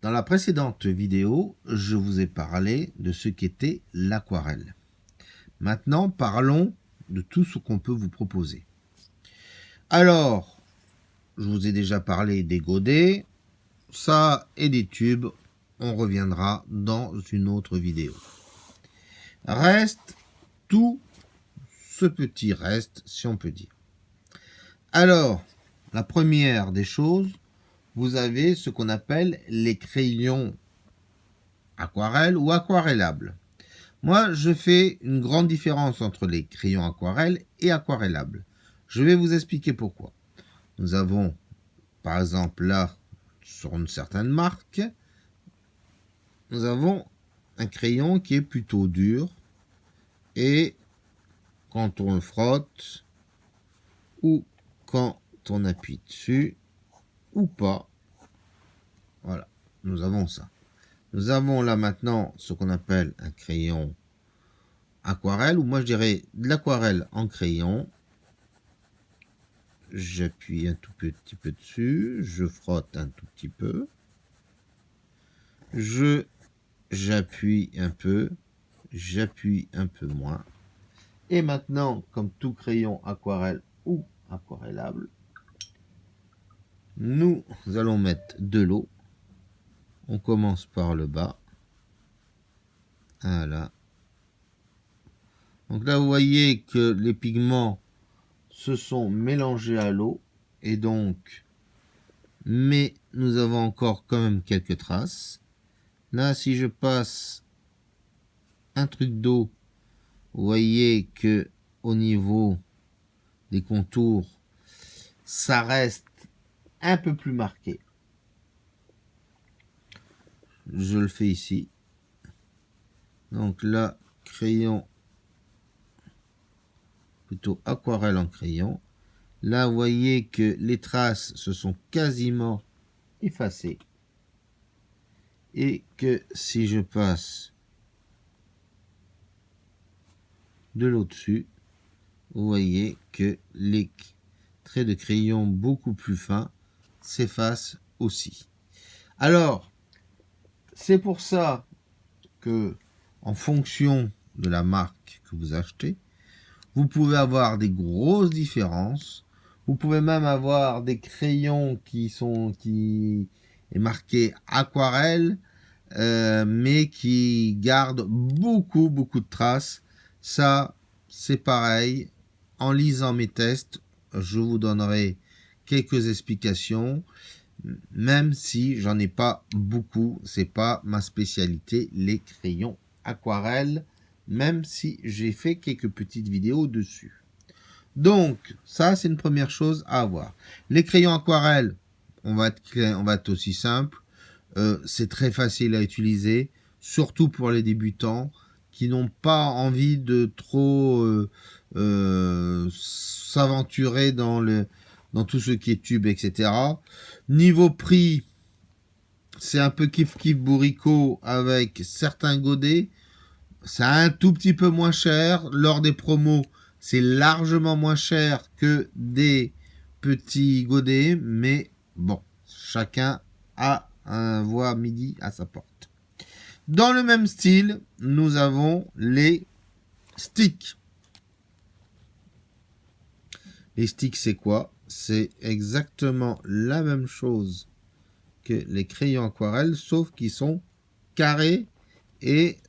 Dans la précédente vidéo, je vous ai parlé de ce qu'était l'aquarelle. Maintenant, parlons de tout ce qu'on peut vous proposer. Alors, je vous ai déjà parlé des godets, ça et des tubes, on reviendra dans une autre vidéo. Reste tout ce petit reste, si on peut dire. Alors, la première des choses, vous avez ce qu'on appelle les crayons aquarelles ou aquarellables. Moi, je fais une grande différence entre les crayons aquarelles et aquarellables. Je vais vous expliquer pourquoi. Nous avons, par exemple, là, sur une certaine marque, nous avons un crayon qui est plutôt dur et quand on le frotte ou quand on appuie dessus ou pas, voilà, nous avons ça. Nous avons là maintenant ce qu'on appelle un crayon aquarelle, ou moi je dirais de l'aquarelle en crayon. J'appuie un tout petit peu dessus, je frotte un tout petit peu, j'appuie un peu moins. Et maintenant, comme tout crayon aquarelle ou aquarellable, nous allons mettre de l'eau. On commence par le bas. Voilà. Donc là, vous voyez que les pigments se sont mélangés à l'eau. Et donc, mais nous avons encore quand même quelques traces. Là, si je passe un truc d'eau, vous voyez que au niveau des contours, ça reste un peu plus marqué. Je le fais ici. Donc là, crayon, plutôt aquarelle en crayon. Là, vous voyez que les traces se sont quasiment effacées. Et que si je passe de l'eau dessus, vous voyez que les traits de crayon beaucoup plus fins s'effacent aussi. Alors, c'est pour ça que, en fonction de la marque que vous achetez, vous pouvez avoir des grosses différences. Vous pouvez même avoir des crayons qui est marqué aquarelle, mais qui gardent beaucoup de traces. Ça, c'est pareil. En lisant mes tests, je vous donnerai quelques explications, même si j'en ai pas beaucoup. C'est pas ma spécialité, les crayons aquarelles, même si j'ai fait quelques petites vidéos dessus. Donc, ça, c'est une première chose à avoir. Les crayons aquarelles, on va être aussi simple. C'est très facile à utiliser, surtout pour les débutants qui n'ont pas envie de trop s'aventurer dans tout ce qui est tube, etc. Niveau prix, c'est un peu kiff bourricot avec certains godets. C'est un tout petit peu moins cher. Lors des promos, c'est largement moins cher que des petits godets. Mais bon, chacun a un voie midi à sa porte. Dans le même style, nous avons les sticks. Les sticks, c'est quoi? C'est exactement la même chose que les crayons aquarelles, sauf qu'ils sont carrés et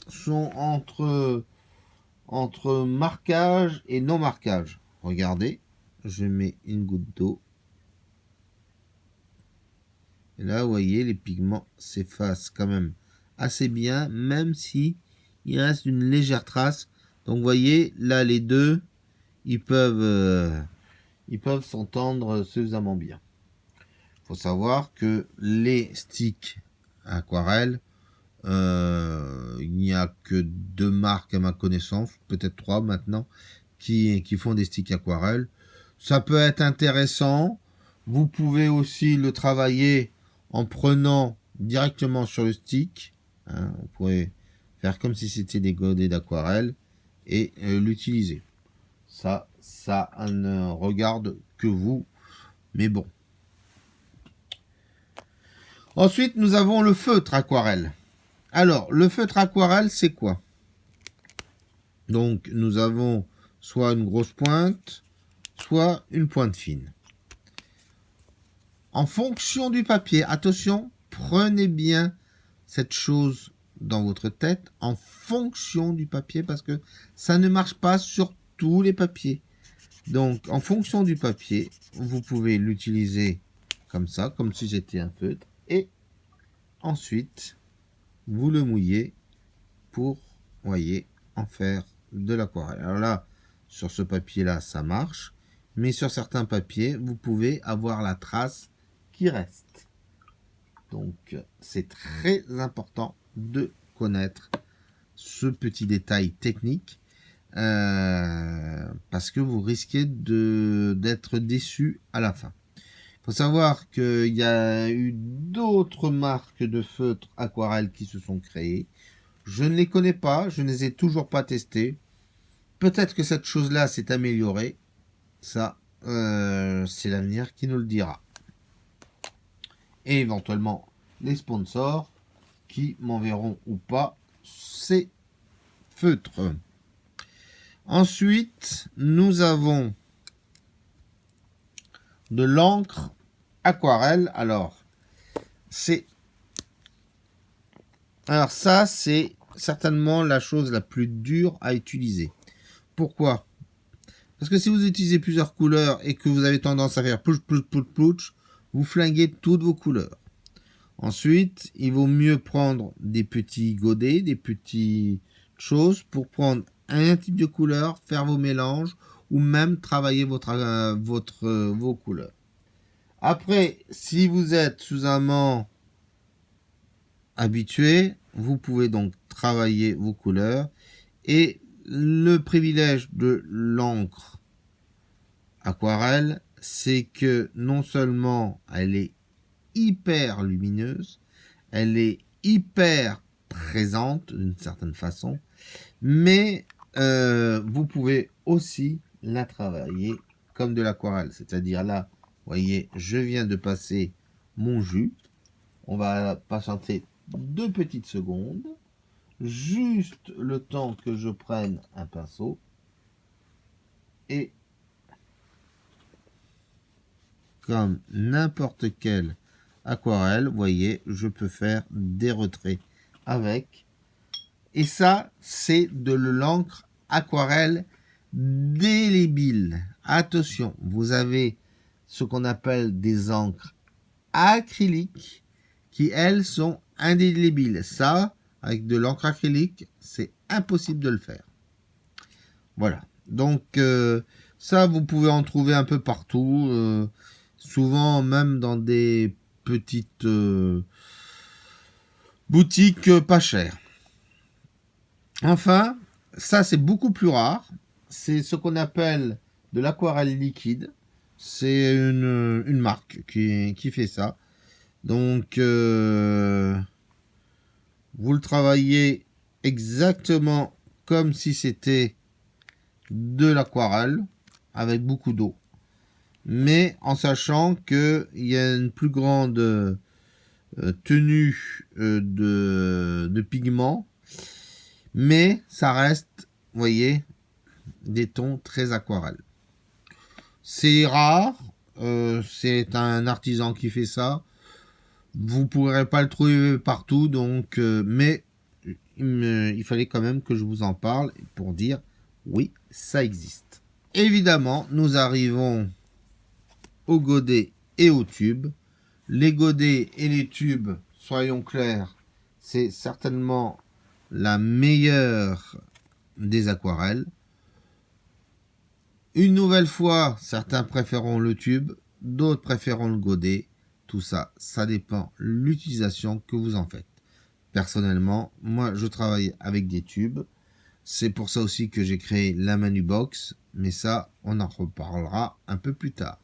sont entre marquage et non marquage. Regardez, je mets une goutte d'eau. Et là, vous voyez, les pigments s'effacent quand même assez bien, même si il reste une légère trace. Donc, vous voyez, là, les deux, ils peuvent s'entendre suffisamment bien. Il faut savoir que les sticks aquarelles, il n'y a que 2 marques à ma connaissance, peut-être 3 maintenant, qui font des sticks aquarelles. Ça peut être intéressant. Vous pouvez aussi le travailler en prenant directement sur le stick. Vous pouvez faire comme si c'était des godets d'aquarelle et l'utiliser. Ça ne regarde que vous. Mais bon. Ensuite, nous avons le feutre aquarelle. Alors, le feutre aquarelle, c'est quoi? Donc, nous avons soit une grosse pointe, soit une pointe fine. En fonction du papier, attention, prenez bien cette chose dans votre tête, en fonction du papier, parce que ça ne marche pas sur tous les papiers. Donc, en fonction du papier, vous pouvez l'utiliser comme ça, comme si c'était un feutre, et ensuite, vous le mouillez pour, voyez, en faire de l'aquarelle. Alors là, sur ce papier-là, ça marche, mais sur certains papiers, vous pouvez avoir la trace qui reste. Donc, c'est très important de connaître ce petit détail technique parce que vous risquez d'être déçu à la fin. Il faut savoir qu'il y a eu d'autres marques de feutres aquarelles qui se sont créées. Je ne les connais pas, je ne les ai toujours pas testés. Peut-être que cette chose-là s'est améliorée. Ça, c'est l'avenir qui nous le dira. Et éventuellement, les sponsors qui m'enverront ou pas ces feutres. Ensuite, nous avons de l'encre aquarelle. Alors, ça, c'est certainement la chose la plus dure à utiliser. Pourquoi? Parce que si vous utilisez plusieurs couleurs et que vous avez tendance à faire plouch, plouch, plouch, plouch, vous flinguez toutes vos couleurs. Ensuite, il vaut mieux prendre des petits godets, des petites choses pour prendre un type de couleur, faire vos mélanges ou même travailler vos couleurs. Après, si vous êtes suffisamment habitué, vous pouvez donc travailler vos couleurs. Et le privilège de l'encre aquarelle, c'est que non seulement elle est hyper lumineuse, elle est hyper présente d'une certaine façon, mais vous pouvez aussi la travailler comme de l'aquarelle. C'est-à-dire là, vous voyez, je viens de passer mon jus. On va patienter 2 petites secondes. Juste le temps que je prenne un pinceau. Et comme n'importe quelle aquarelle, vous voyez, je peux faire des retraits avec. Et ça, c'est de l'encre aquarelle indélébile. Attention, vous avez ce qu'on appelle des encres acryliques qui, elles, sont indélébiles. Ça, avec de l'encre acrylique, c'est impossible de le faire. Voilà. Donc, ça, vous pouvez en trouver un peu partout. Souvent, même dans des petites boutiques pas chères. Enfin, ça, c'est beaucoup plus rare. C'est ce qu'on appelle de l'aquarelle liquide. C'est une marque qui fait ça. Donc, vous le travaillez exactement comme si c'était de l'aquarelle avec beaucoup d'eau. Mais en sachant qu'il y a une plus grande tenue de pigments. Mais ça reste, vous voyez, des tons très aquarelles. C'est rare. C'est un artisan qui fait ça. Vous ne pourrez pas le trouver partout, donc, mais il fallait quand même que je vous en parle pour dire oui, ça existe. Évidemment, nous arrivons aux godets et aux tubes. Les godets et les tubes, soyons clairs, c'est certainement la meilleure des aquarelles. Une nouvelle fois, certains préféreront le tube, d'autres préféreront le godet. Tout ça, ça dépend de l'utilisation que vous en faites. Personnellement, moi, je travaille avec des tubes. C'est pour ça aussi que j'ai créé la Manubox. Mais ça, on en reparlera un peu plus tard.